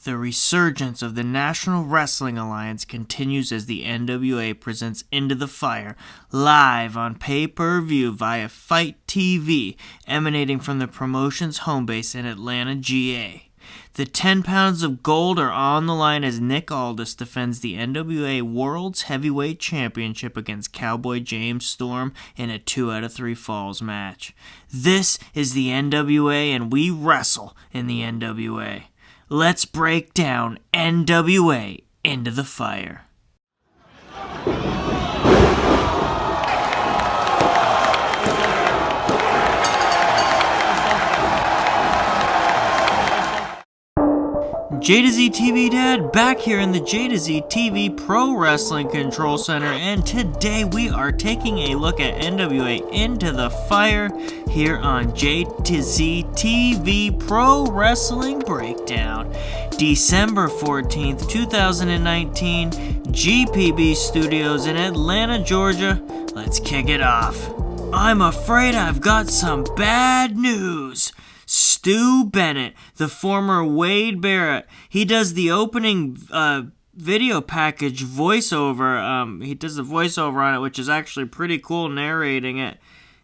The resurgence of the National Wrestling Alliance continues as the NWA presents Into the Fire live on pay-per-view via Fite TV, emanating from the promotion's home base in Atlanta, GA. The 10 pounds of gold are on the line as Nick Aldis defends the NWA World Heavyweight Championship against Cowboy James Storm in a 2 out of 3 falls match. This is the NWA and we wrestle in the NWA. Let's break down NWA Into the Fire. JtoZ TV Dad back here in the JtoZ TV Pro Wrestling Control Center, and today we are taking a look at NWA Into the Fire here on JtoZ TV Pro Wrestling Breakdown. December 14th, 2019, GPB Studios in Atlanta, Georgia. Let's kick it off. I'm afraid I've got some bad news. Stu Bennett, the former Wade Barrett, he does the opening video package voiceover. He does the voiceover on it, which is actually pretty cool, narrating it.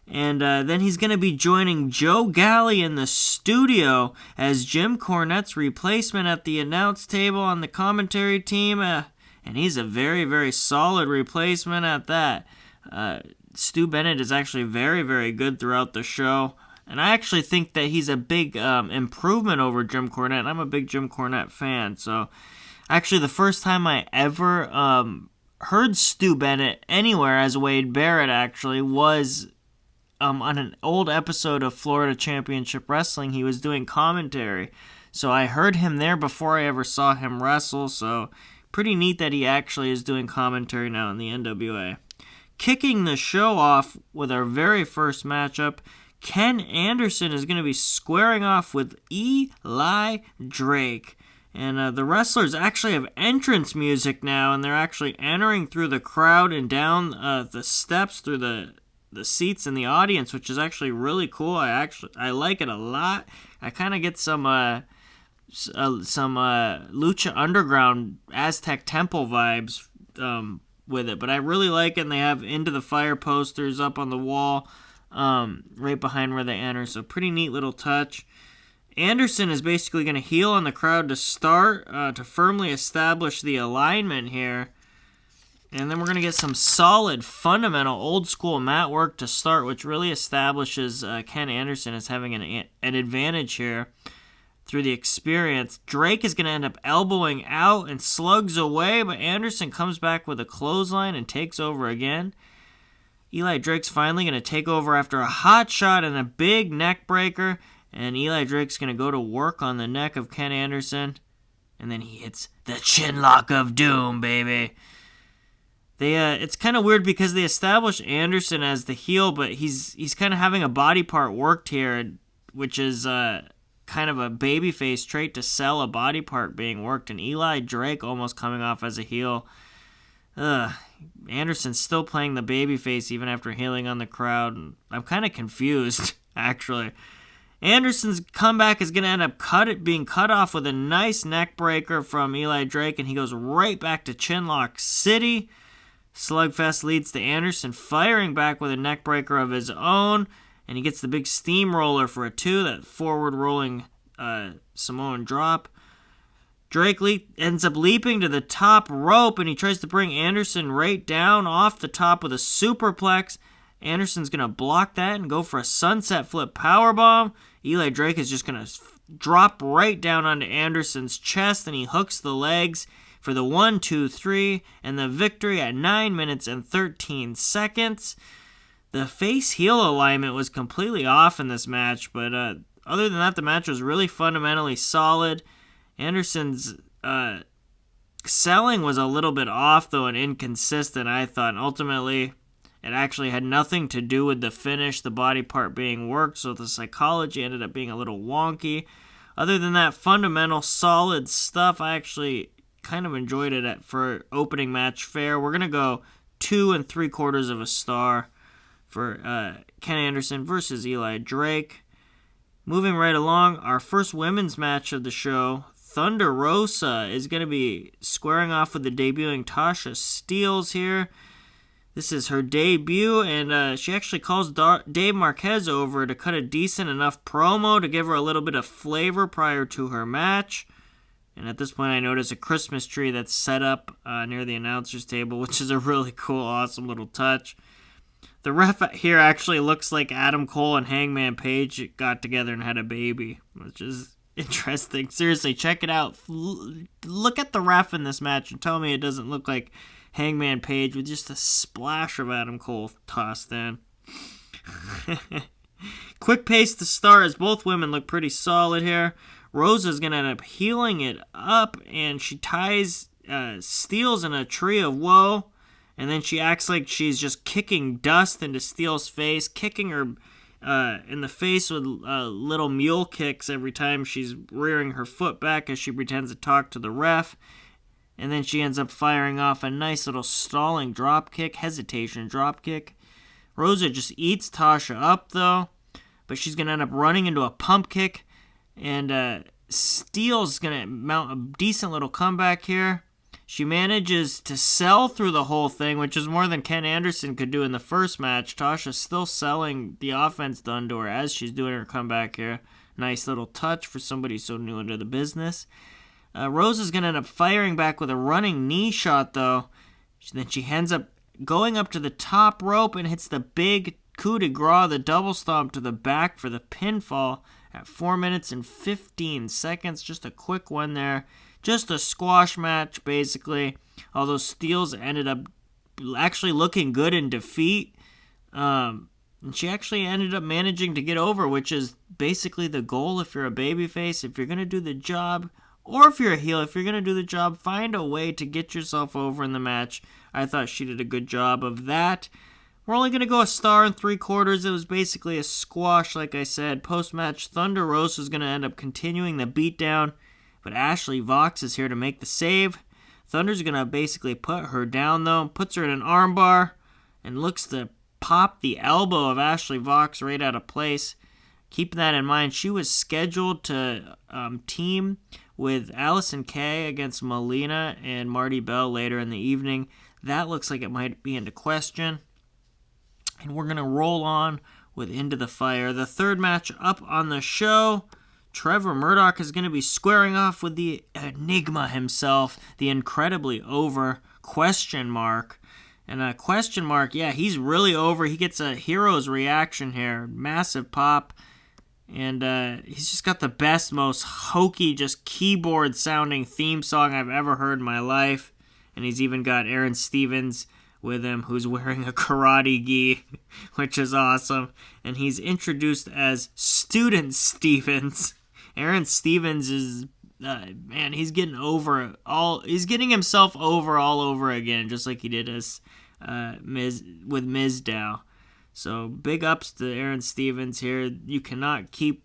And then he's going to be joining Joe Galli in the studio as Jim Cornette's replacement at the announce table on the commentary team. And he's a very, very solid replacement at that. Stu Bennett is actually very, very good throughout the show. And I actually think that he's a big improvement over Jim Cornette. I'm a big Jim Cornette fan. So, actually, the first time I ever heard Stu Bennett anywhere as Wade Barrett, actually, was on an old episode of Florida Championship Wrestling. He was doing commentary. So, I heard him there before I ever saw him wrestle. So, pretty neat that he actually is doing commentary now in the NWA. Kicking the show off with our very first matchup, Ken Anderson is going to be squaring off with Eli Drake. And the wrestlers actually have entrance music now, and they're actually entering through the crowd and down the steps through the seats in the audience, which is actually really cool. I like it a lot. I kind of get some Lucha Underground Aztec Temple vibes with it, but I really like it. And they have Into the Fire posters up on the wall. Right behind where they enter, so pretty neat little touch. Anderson is basically going to heel on the crowd to start, to firmly establish the alignment here. And then we're going to get some solid, fundamental, old-school mat work to start, which really establishes Ken Anderson as having an advantage here through the experience. Drake is going to end up elbowing out and slugs away, but Anderson comes back with a clothesline and takes over again. Eli Drake's finally going to take over after a hot shot and a big neck breaker. And Eli Drake's going to go to work on the neck of Ken Anderson. And then he hits the chinlock of doom, baby. It's kind of weird because they establish Anderson as the heel, but he's kind of having a body part worked here, which is kind of a babyface trait to sell a body part being worked. And Eli Drake almost coming off as a heel. Anderson's still playing the babyface even after healing on the crowd. And I'm kind of confused, actually. Anderson's comeback is going to end up being cut off with a nice neck breaker from Eli Drake, and he goes right back to Chinlock City. Slugfest leads to Anderson firing back with a neck breaker of his own, and he gets the big steamroller for a 2, that forward rolling Samoan drop. Drake ends up leaping to the top rope, and he tries to bring Anderson right down off the top with a superplex. Anderson's going to block that and go for a sunset flip powerbomb. Eli Drake is just going to drop right down onto Anderson's chest, and he hooks the legs for the 1, 2, 3, and the victory at 9 minutes and 13 seconds. The face-heel alignment was completely off in this match, but other than that, the match was really fundamentally solid. Anderson's selling was a little bit off, though, and inconsistent, I thought. And ultimately, it actually had nothing to do with the finish, the body part being worked, so the psychology ended up being a little wonky. Other than that, fundamental, solid stuff. I actually kind of enjoyed it for opening match fare. We're going to go 2 3/4 of a star for Ken Anderson versus Eli Drake. Moving right along, our first women's match of the show, Thunder Rosa is going to be squaring off with the debuting Tasha Steele here. This is her debut, and she actually calls Dave Marquez over to cut a decent enough promo to give her a little bit of flavor prior to her match. And at this point, I notice a Christmas tree that's set up near the announcer's table, which is a really cool, awesome little touch. The ref here actually looks like Adam Cole and Hangman Page got together and had a baby, which is interesting. Seriously, check it out. Look at the ref in this match and tell me it doesn't look like Hangman Page with just a splash of Adam Cole tossed in. Quick pace to start as both women look pretty solid here. Rosa's going to end up healing it up, and she ties Steele's in a tree of woe. And then she acts like she's just kicking dust into Steele's face, kicking her in the face with little mule kicks every time she's rearing her foot back as she pretends to talk to the ref. And then she ends up firing off a nice little stalling drop kick, hesitation drop kick. Rosa just eats Tasha up, though, but she's going to end up running into a pump kick. And Steele's going to mount a decent little comeback here. She manages to sell through the whole thing, which is more than Ken Anderson could do in the first match. Tasha's still selling the offense done to her as she's doing her comeback here. Nice little touch for somebody so new into the business. Rosa's going to end up firing back with a running knee shot, though. Then she ends up going up to the top rope and hits the big coup de grace, the double stomp to the back for the pinfall at 4 minutes and 15 seconds. Just a quick one there. Just a squash match, basically. Although Steele's ended up actually looking good in defeat. And she actually ended up managing to get over, which is basically the goal if you're a babyface. If you're going to do the job, or if you're a heel, if you're going to do the job, find a way to get yourself over in the match. I thought she did a good job of that. We're only going to go 1 3/4. It was basically a squash, like I said. Post-match, Thunder Rosa is going to end up continuing the beatdown. But Ashley Vox is here to make the save. Thunder's going to basically put her down, though. Puts her in an armbar and looks to pop the elbow of Ashley Vox right out of place. Keep that in mind. She was scheduled to team with Allison Kay against Melina and Marty Bell later in the evening. That looks like it might be into question. And we're going to roll on with Into the Fire. The third match up on the show. Trevor Murdoch is going to be squaring off with the Enigma himself, the incredibly over question mark. And a question mark, yeah, he's really over. He gets a hero's reaction here. Massive pop. And he's just got the best, most hokey, just keyboard-sounding theme song I've ever heard in my life. And he's even got Aaron Stevens with him, who's wearing a karate gi, which is awesome. And he's introduced as Student Stevens. Aaron Stevens is, man, he's getting he's getting himself over all over again, just like he did as with Mizdow. So big ups to Aaron Stevens here. You cannot keep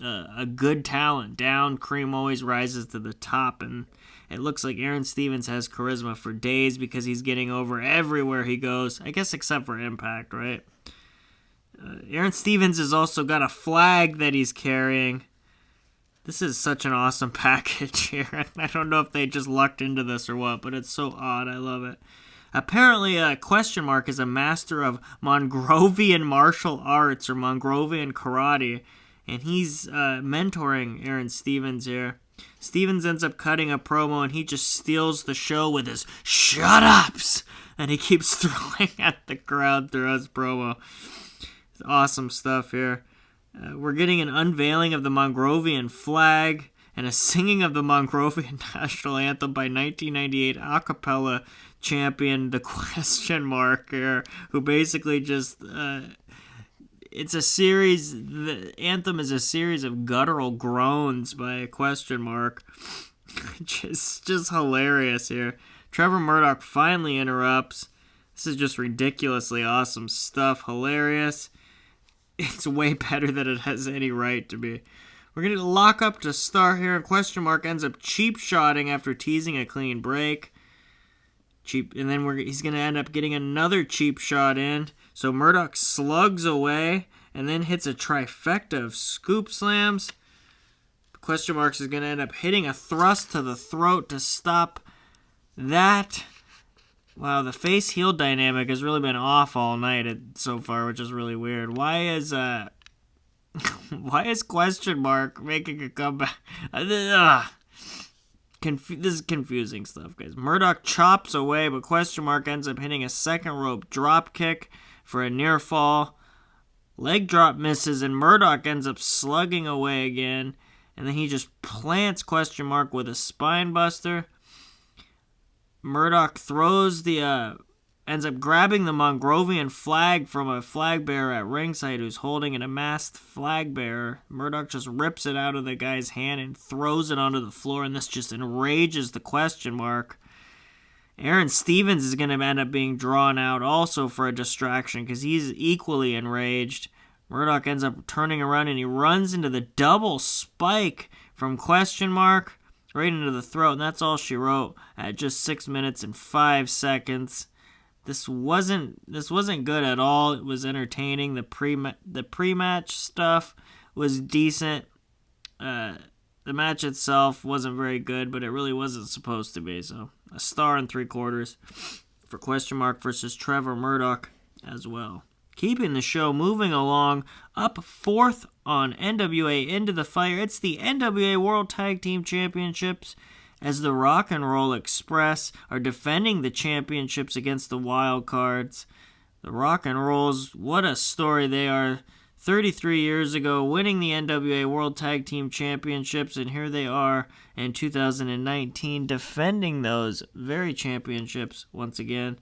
a good talent down. Cream always rises to the top, and it looks like Aaron Stevens has charisma for days because he's getting over everywhere he goes. I guess except for Impact, right? Aaron Stevens has also got a flag that he's carrying. This is such an awesome package here. I don't know if they just lucked into this or what, but it's so odd. I love it. Apparently, question mark is a master of Mongrovian martial arts or Mongrovian karate, and he's mentoring Aaron Stevens here. Stevens ends up cutting a promo, and he just steals the show with his shut-ups, and he keeps throwing at the crowd through his promo. It's awesome stuff here. We're getting an unveiling of the Mongrovian flag and a singing of the Mongrovian national anthem by 1998 a cappella champion, the question mark here, who basically just, it's a series, the anthem is a series of guttural groans by a question mark. just hilarious here. Trevor Murdoch finally interrupts. This is just ridiculously awesome stuff. Hilarious. It's way better than it has any right to be. We're going to lock up to start here, and question mark ends up cheap-shotting after teasing a clean break. And then he's going to end up getting another cheap shot in. So Murdoch slugs away and then hits a trifecta of scoop slams. Question Marks is going to end up hitting a thrust to the throat to stop that. Wow, the face-heel dynamic has really been off all night so far, which is really weird. Why is Question Mark making a comeback? This is confusing stuff, guys. Murdoch chops away, but Question Mark ends up hitting a second rope drop kick for a near fall. Leg drop misses, and Murdoch ends up slugging away again. And then he just plants Question Mark with a spine buster. Murdoch ends up grabbing the Mongrovian flag from a flag bearer at ringside who's holding an amassed flag bearer. Murdoch just rips it out of the guy's hand and throws it onto the floor, and this just enrages the Question Mark. Aaron Stevens is going to end up being drawn out also for a distraction because he's equally enraged. Murdoch ends up turning around and he runs into the double spike from Question Mark right into the throat, and that's all she wrote at just 6 minutes and 5 seconds. This wasn't good at all. It was entertaining. The pre-match stuff was decent. The match itself wasn't very good, but it really wasn't supposed to be. So a 1.75 stars for Question Mark versus Trevor Murdoch as well. Keeping the show moving along, up fourth on NWA Into the Fire. It's the NWA World Tag Team Championships as the Rock and Roll Express are defending the championships against the Wildcards. The Rock and Rolls, what a story they are. 33 years ago, winning the NWA World Tag Team Championships, and here they are in 2019 defending those very championships once again.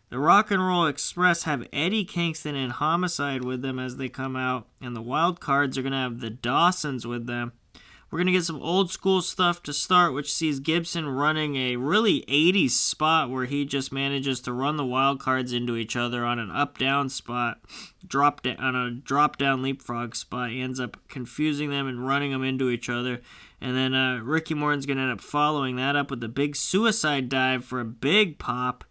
The Rock and Roll Express have Eddie Kingston and Homicide with them as they come out, and the Wildcards are going to have the Dawsons with them. We're going to get some old school stuff to start, which sees Gibson running a really 80s spot where he just manages to run the Wildcards into each other on an up-down spot, on a drop-down leapfrog spot. He ends up confusing them and running them into each other. And then Ricky Morton's going to end up following that up with a big suicide dive for a big pop.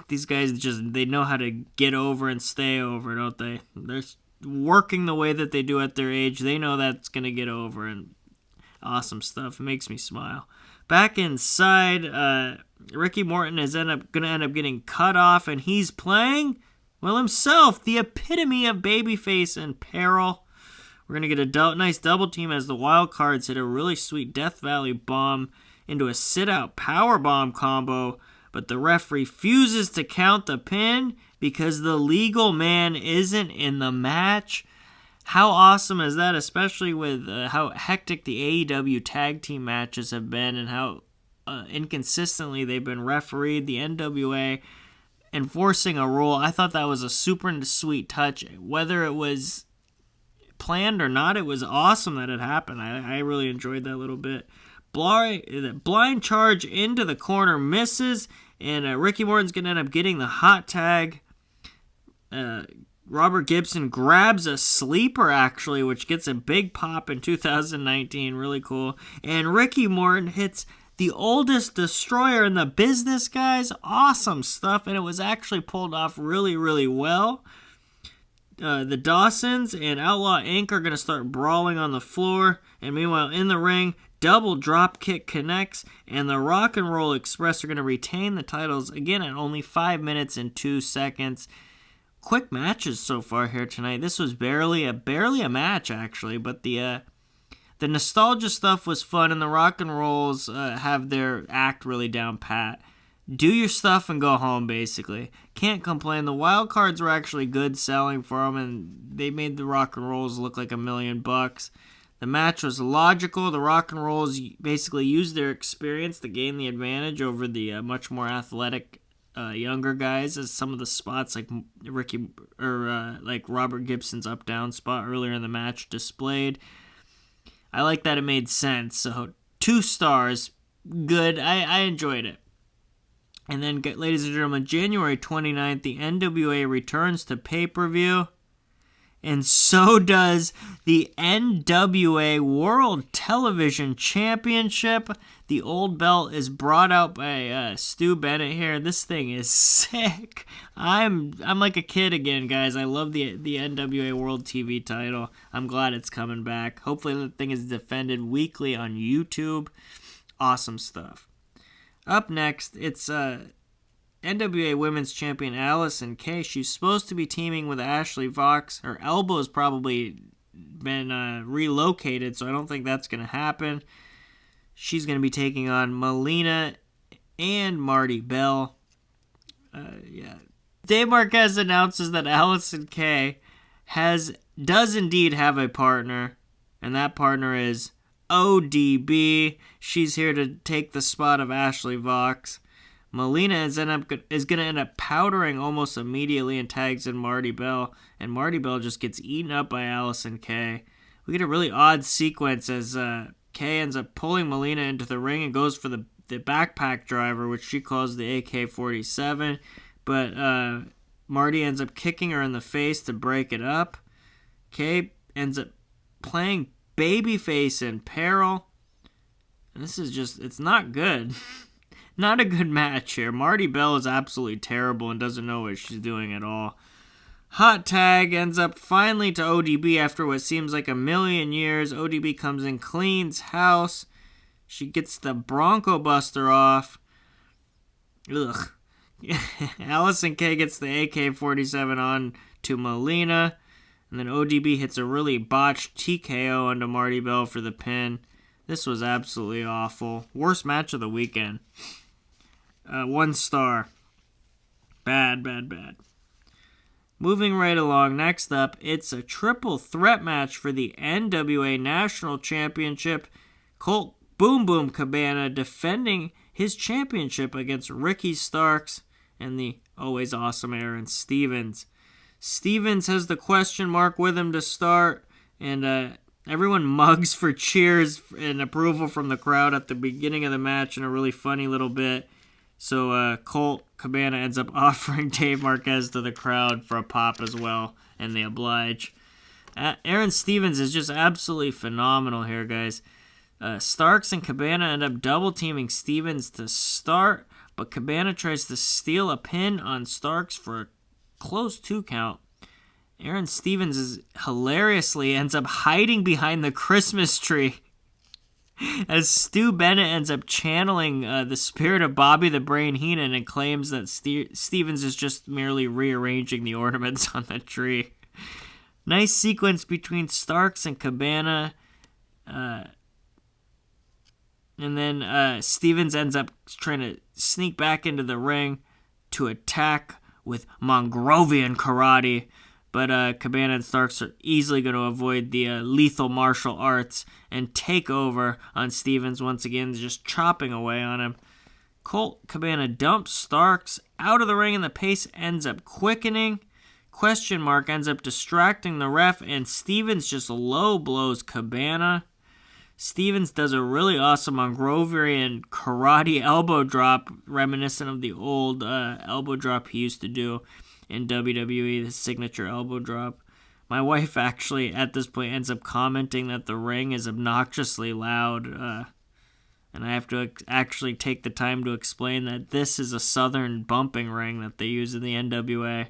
These guys they know how to get over and stay over, don't they? They're working the way that they do at their age. They know that's going to get over, and awesome stuff. It makes me smile. Back inside, Ricky Morton is going to end up getting cut off, and he's playing, well, himself, the epitome of babyface and peril. We're going to get a nice double team as the Wildcards hit a really sweet Death Valley bomb into a sit-out powerbomb combo, but the ref refuses to count the pin because the legal man isn't in the match. How awesome is that, especially with how hectic the AEW tag team matches have been and how inconsistently they've been refereed. The NWA enforcing a rule, I thought that was a super sweet touch. Whether it was planned or not, it was awesome that it happened. I really enjoyed that little bit. Blind charge into the corner misses, and Ricky Morton's going to end up getting the hot tag. Robert Gibson grabs a sleeper, actually, which gets a big pop in 2019. Really cool. And Ricky Morton hits the oldest destroyer in the business, guys. Awesome stuff, and it was actually pulled off really, really well. The Dawsons and Outlaw Inc. are going to start brawling on the floor, and meanwhile in the ring, double drop kick connects, and the Rock and Roll Express are going to retain the titles again at only 5 minutes and 2 seconds. Quick matches so far here tonight. This was barely a match, actually, but the nostalgia stuff was fun, and the Rock and Rolls have their act really down pat. Do your stuff and go home, basically. Can't complain. The Wildcards were actually good selling for them, and they made the Rock and Rolls look like $1 million. The match was logical. The Rock and Rolls basically used their experience to gain the advantage over the much more athletic younger guys, as some of the spots like like Robert Gibson's up down spot earlier in the match displayed. I like that it made sense. So 2 stars, good. I enjoyed it. And then, ladies and gentlemen, January 29th, the NWA returns to pay-per-view. and so does the NWA World Television Championship. The old belt is brought out by Stu Bennett here. This thing is sick. I'm like a kid again, guys. I love the NWA World TV title. I'm glad it's coming back. Hopefully the thing is defended weekly on YouTube. Awesome stuff. Up next, it's NWA Women's Champion Allison Kay. She's supposed to be teaming with Ashley Vox. Her elbow's probably been relocated, so I don't think that's going to happen. She's going to be taking on Melina and Marty Bell. Dave Marquez announces that Allison Kay does indeed have a partner, and that partner is ODB. She's here to take the spot of Ashley Vox. Melina is going to end up powdering almost immediately and tags in Marty Bell, and Marty Bell just gets eaten up by Allison Kay. We get a really odd sequence as Kay ends up pulling Melina into the ring and goes for the backpack driver, which she calls the AK-47, but Marty ends up kicking her in the face to break it up. Kay ends up playing babyface in peril, and this is just, it's not good. Not a good match here. Marty Bell is absolutely terrible and doesn't know what she's doing at all. Hot tag ends up finally to ODB after what seems like a million years. ODB comes in, cleans house. She gets the Bronco Buster off. Ugh. Allison Kay gets the AK-47 on to Melina. And then ODB hits a really botched TKO onto Marty Bell for the pin. This was absolutely awful. Worst match of the weekend. 1 star. Bad. Moving right along, next up, it's a triple threat match for the NWA National Championship. Colt Boom Boom Cabana defending his championship against Ricky Starks and the always awesome Aaron Stevens. Stevens has the question mark with him to start, and everyone mugs for cheers and approval from the crowd at the beginning of the match in a really funny little bit. So Colt Cabana ends up offering Dave Marquez to the crowd for a pop as well, and they oblige. Aaron Stevens is just absolutely phenomenal here, guys. Starks and Cabana end up double-teaming Stevens to start, but Cabana tries to steal a pin on Starks for a close 2 count. Aaron Stevens hilariously ends up hiding behind the Christmas tree as Stu Bennett ends up channeling the spirit of Bobby the Brain Heenan and claims that Stevens is just merely rearranging the ornaments on the tree. Nice sequence between Starks and Cabana. And then Stevens ends up trying to sneak back into the ring to attack with Mongrovian karate. But Cabana and Starks are easily going to avoid the lethal martial arts and take over on Stevens once again, just chopping away on him. Colt Cabana dumps Starks out of the ring and the pace ends up quickening. Question mark ends up distracting the ref and Stevens just low blows Cabana. Stevens does a really awesome Mongrovian karate elbow drop reminiscent of the old elbow drop he used to do in WWE, the signature elbow drop. My wife actually, at this point, ends up commenting that the ring is obnoxiously loud, and I have to actually take the time to explain that this is a southern bumping ring that they use in the NWA,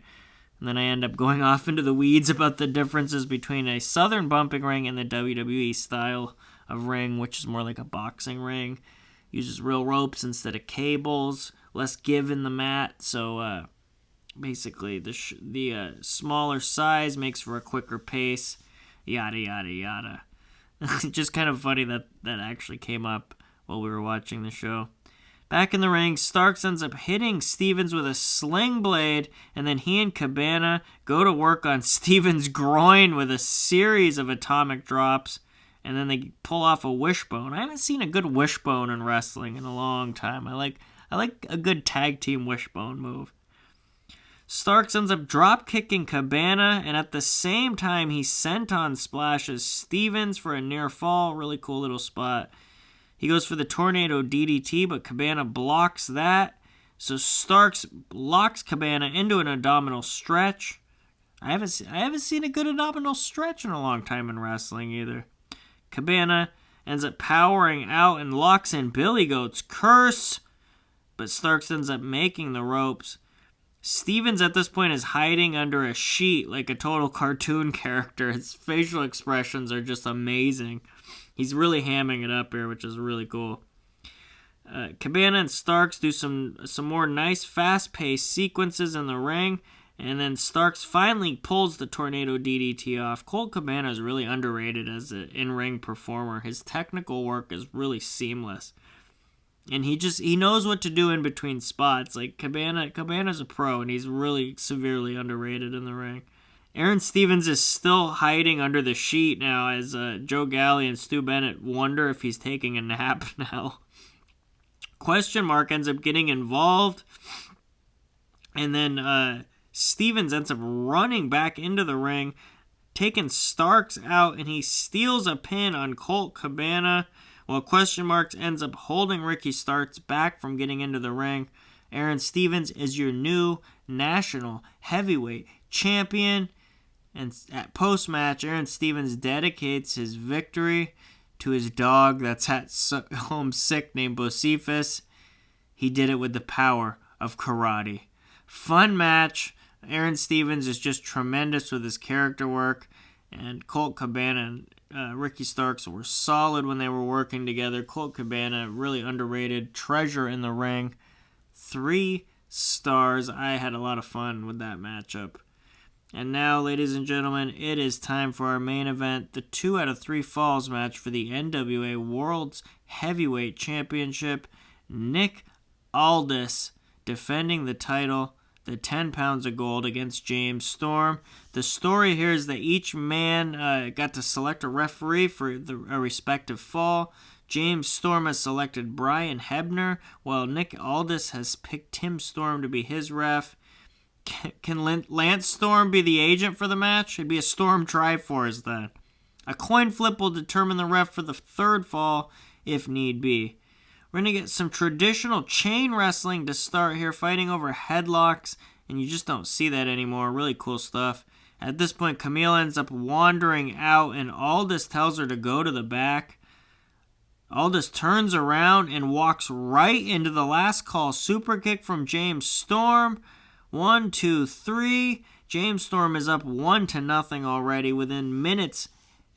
and then I end up going off into the weeds about the differences between a southern bumping ring and the WWE style of ring, which is more like a boxing ring. Uses real ropes instead of cables, less give in the mat, so basically the smaller size makes for a quicker pace, yada yada yada. Just kind of funny that actually came up while we were watching the show. Back in the ring, Starks ends up hitting Stevens with a sling blade, and then he and Cabana go to work on Stevens' groin with a series of atomic drops, and then they pull off a wishbone. I haven't seen a good wishbone in wrestling in a long time. I like a good tag team wishbone move. Starks ends up drop-kicking Cabana, and at the same time, he senton splashes Stevens for a near fall. Really cool little spot. He goes for the tornado DDT, but Cabana blocks that. So Starks locks Cabana into an abdominal stretch. I haven't seen a good abdominal stretch in a long time in wrestling either. Cabana ends up powering out and locks in Billy Goat's curse, but Starks ends up making the ropes. Stevens at this point is hiding under a sheet like a total cartoon character. His facial expressions are just amazing. He's really hamming it up here, which is really cool. Cabana and Starks do some more nice fast-paced sequences in the ring, and then Starks finally pulls the Tornado DDT off. Colt Cabana is really underrated as an in-ring performer. His technical work is really seamless. And he knows what to do in between spots. Like, Cabana's a pro, and he's really severely underrated in the ring. Aaron Stevens is still hiding under the sheet now as Joe Galley and Stu Bennett wonder if he's taking a nap now. Question Mark ends up getting involved, and then Stevens ends up running back into the ring, taking Starks out, and he steals a pin on Colt Cabana, while Question Mark ends up holding Ricky Starks back from getting into the ring. Aaron Stevens is your new National Heavyweight Champion, and at post-match, Aaron Stevens dedicates his victory to his dog that's at home sick named Bocephus. He did it with the power of karate. Fun match. Aaron Stevens is just tremendous with his character work, and Colt Cabana and Ricky Starks were solid when they were working together. Colt Cabana, really underrated, treasure in the ring. 3 stars. I had a lot of fun with that matchup. And now, ladies and gentlemen, it is time for our main event, the 2 out of 3 falls match for the NWA World Heavyweight Championship. Nick Aldis defending the title, the 10 pounds of gold, against James Storm. The story here is that each man got to select a referee for a respective fall. James Storm has selected Brian Hebner, while Nick Aldis has picked Tim Storm to be his ref. Can Lance Storm be the agent for the match? It'd be a Storm Triforce then. A coin flip will determine the ref for the 3rd fall if need be. We're going to get some traditional chain wrestling to start here, fighting over headlocks, and you just don't see that anymore. Really cool stuff. At this point, Camille ends up wandering out, and Aldis tells her to go to the back. Aldis turns around and walks right into the last call super kick from James Storm. 1, 2, 3. James Storm is up 1-0 already within minutes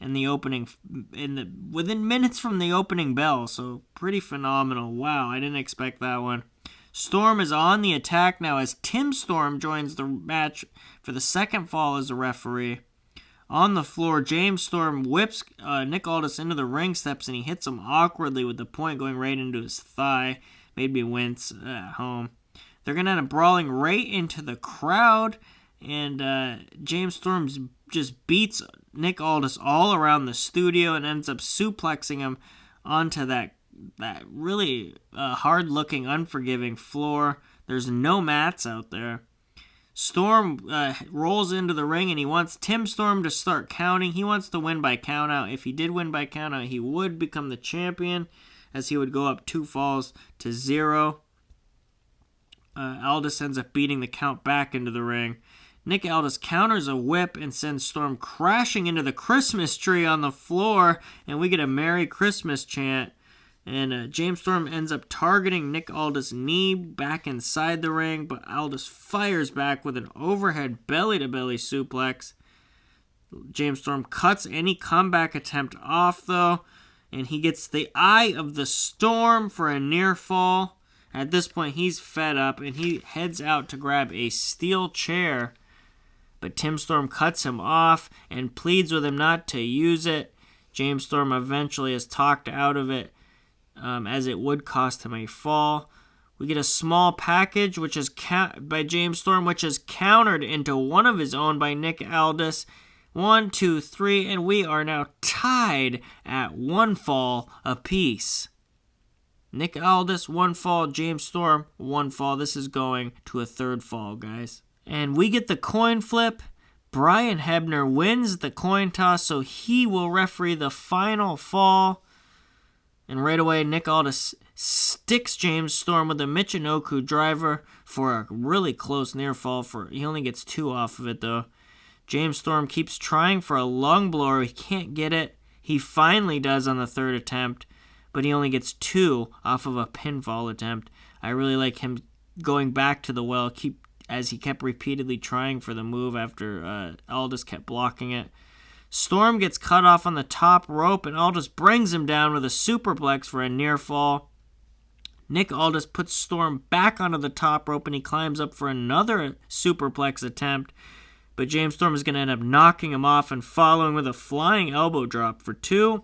within minutes from the opening bell. So pretty phenomenal. Wow, I didn't expect that one. Storm is on the attack now as Tim Storm joins the match for the 2nd fall as a referee. On the floor, James Storm whips Nick Aldis into the ring steps, and he hits him awkwardly with the point going right into his thigh. Made me wince at home. They're going to end up brawling right into the crowd, and James Storm just beats Nick Aldis all around the studio and ends up suplexing him onto that really hard-looking, unforgiving floor. There's no mats out there. Storm rolls into the ring, and he wants Tim Storm to start counting. He wants to win by countout. If he did win by countout, he would become the champion, as he would go up 2 falls to 0. Aldis ends up beating the count back into the ring. Nick Aldis counters a whip and sends Storm crashing into the Christmas tree on the floor, and we get a Merry Christmas chant. And James Storm ends up targeting Nick Aldis' knee back inside the ring, but Aldis fires back with an overhead belly-to-belly suplex. James Storm cuts any comeback attempt off, though, and he gets the Eye of the Storm for a near fall. At this point, he's fed up, and he heads out to grab a steel chair. But Tim Storm cuts him off and pleads with him not to use it. James Storm eventually is talked out of it, as it would cost him a fall. We get a small package which is by James Storm, which is countered into one of his own by Nick Aldis. 1, 2, 3, and we are now tied at 1 fall apiece. Nick Aldis, 1 fall. James Storm, 1 fall. This is going to a 3rd fall, guys. And we get the coin flip. Brian Hebner wins the coin toss, so he will referee the final fall. And right away, Nick Aldis sticks James Storm with a Michinoku driver for a really close near fall. He only gets 2 off of it, though. James Storm keeps trying for a lung blower. He can't get it. He finally does on the third attempt, but he only gets 2 off of a pinfall attempt. I really like him going back to the well, as he kept repeatedly trying for the move after Aldis kept blocking it. Storm gets cut off on the top rope, and Aldis brings him down with a superplex for a near fall. Nick Aldis puts Storm back onto the top rope, and he climbs up for another superplex attempt. But James Storm is going to end up knocking him off and following with a flying elbow drop for 2.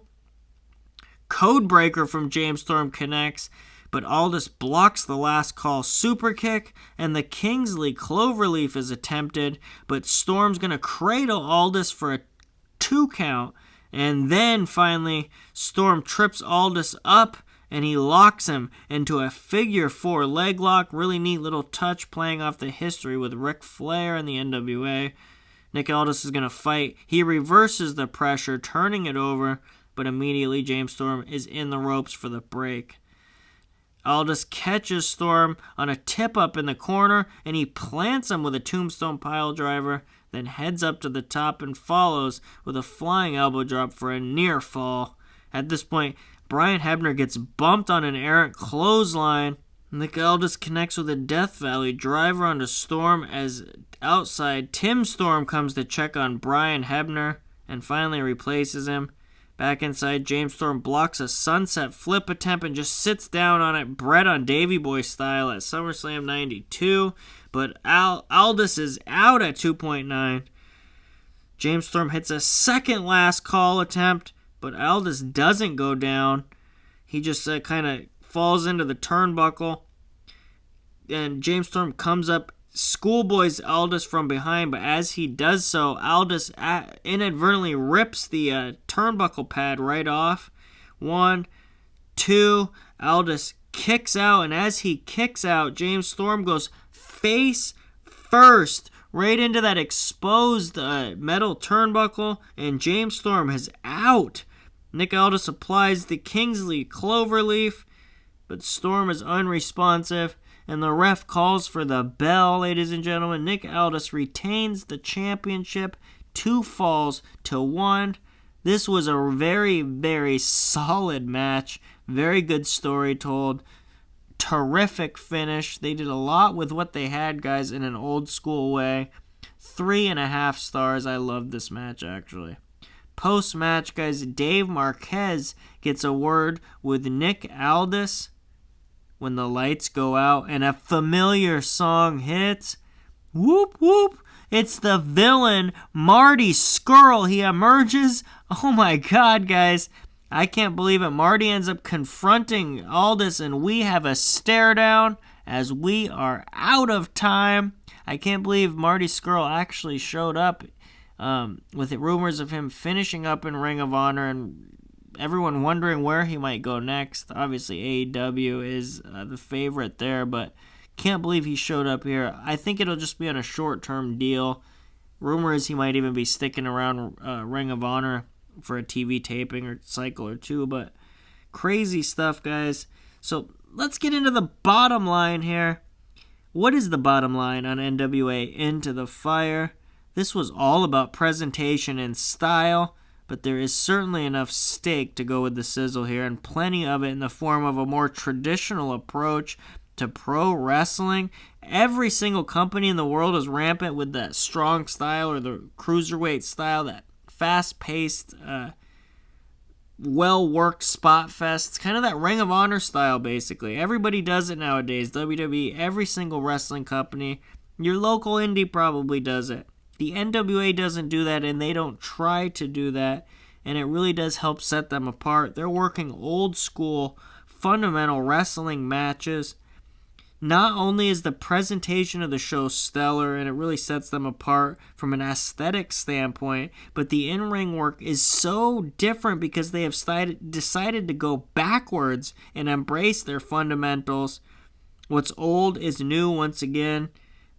Codebreaker from James Storm connects, but Aldis blocks the last call super kick, and the Kingsley Cloverleaf is attempted, but Storm's going to cradle Aldis for a 2 count, and then finally Storm trips Aldis up, and he locks him into a figure 4 leg lock. Really neat little touch, playing off the history with Ric Flair and the NWA. Nick Aldis is going to fight. He reverses the pressure, turning it over, but immediately James Storm is in the ropes for the break. Aldis catches Storm on a tip-up in the corner, and he plants him with a tombstone pile driver, then heads up to the top and follows with a flying elbow drop for a near fall. At this point, Brian Hebner gets bumped on an errant clothesline. Nick Aldis connects with a Death Valley driver onto Storm as outside Tim Storm comes to check on Brian Hebner and finally replaces him. Back inside, James Storm blocks a sunset flip attempt and just sits down on it, Bret on Davey Boy style at SummerSlam 92. But Aldis is out at 2.9. James Storm hits a second last call attempt, but Aldis doesn't go down. He just kind of falls into the turnbuckle. And James Storm comes up, schoolboys Aldis from behind, but as he does so, Aldis inadvertently rips the turnbuckle pad right off. 1, 2, Aldis kicks out, and as he kicks out, James Storm goes face first right into that exposed metal turnbuckle, and James Storm is out. Nick Aldis applies the Kingsley Cloverleaf, but Storm is unresponsive, and the ref calls for the bell, ladies and gentlemen. Nick Aldis retains the championship, 2 falls to 1. This was a very, very solid match. Very good story told. Terrific finish. They did a lot with what they had, guys, in an old school way. 3.5 stars. I love this match, actually. Post-match, guys, Dave Marquez gets a word with Nick Aldis when the lights go out and a familiar song hits. Whoop, whoop. It's the villain, Marty Scarl. He emerges. Oh my God, guys. I can't believe it. Marty ends up confronting Aldis, and we have a stare down as we are out of time. I can't believe Marty Scarl actually showed up with the rumors of him finishing up in Ring of Honor and everyone wondering where he might go next. Obviously, AEW is the favorite there, but can't believe he showed up here. I think it'll just be on a short-term deal. Rumor is he might even be sticking around Ring of Honor for a TV taping or cycle or 2, but crazy stuff, guys. So let's get into the bottom line here. What is the bottom line on NWA Into the Fire? This was all about presentation and style, but there is certainly enough steak to go with the sizzle here, and plenty of it in the form of a more traditional approach to pro wrestling. Every single company in the world is rampant with that strong style or the cruiserweight style, that fast-paced, well-worked spot fest. It's kind of that Ring of Honor style, basically. Everybody does it nowadays. WWE, every single wrestling company. Your local indie probably does it. The NWA doesn't do that, and they don't try to do that, and it really does help set them apart. They're working old-school, fundamental wrestling matches. Not only is the presentation of the show stellar, and it really sets them apart from an aesthetic standpoint, but the in-ring work is so different because they have decided to go backwards and embrace their fundamentals. What's old is new once again,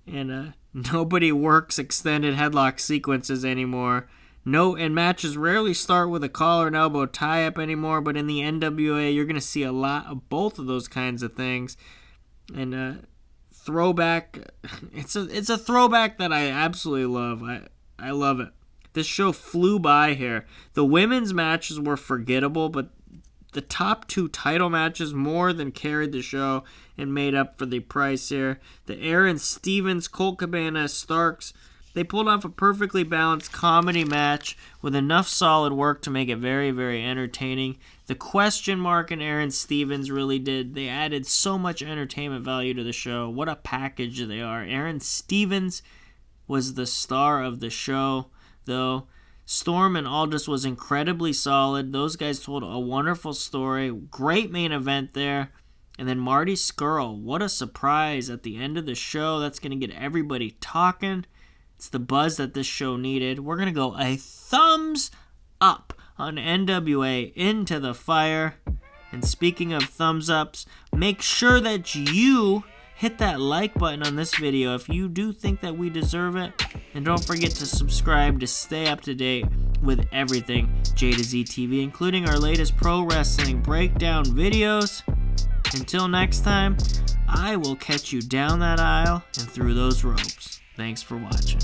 and nobody works extended headlock sequences anymore. And matches rarely start with a collar and elbow tie-up anymore, but in the NWA, you're going to see a lot of both of those kinds of things. And throwback, it's a throwback that I absolutely love. I love it. This show flew by here. The women's matches were forgettable, but the top 2 title matches more than carried the show and made up for the price here. The Aaron Stevens, Colt Cabana, Starks, they pulled off a perfectly balanced comedy match with enough solid work to make it very, very entertaining. The question mark and Aaron Stevens really did. They added so much entertainment value to the show. What a package they are. Aaron Stevens was the star of the show, though. Storm and Aldis was incredibly solid. Those guys told a wonderful story. Great main event there. And then Marty Scarl, what a surprise at the end of the show. That's going to get everybody talking. It's the buzz that this show needed. We're going to go a thumbs up on NWA Into the Fire. And speaking of thumbs ups, make sure that you hit that like button on this video if you do think that we deserve it. And don't forget to subscribe to stay up to date with everything JtoZ TV, including our latest pro wrestling breakdown videos. Until next time, I will catch you down that aisle and through those ropes. Thanks for watching.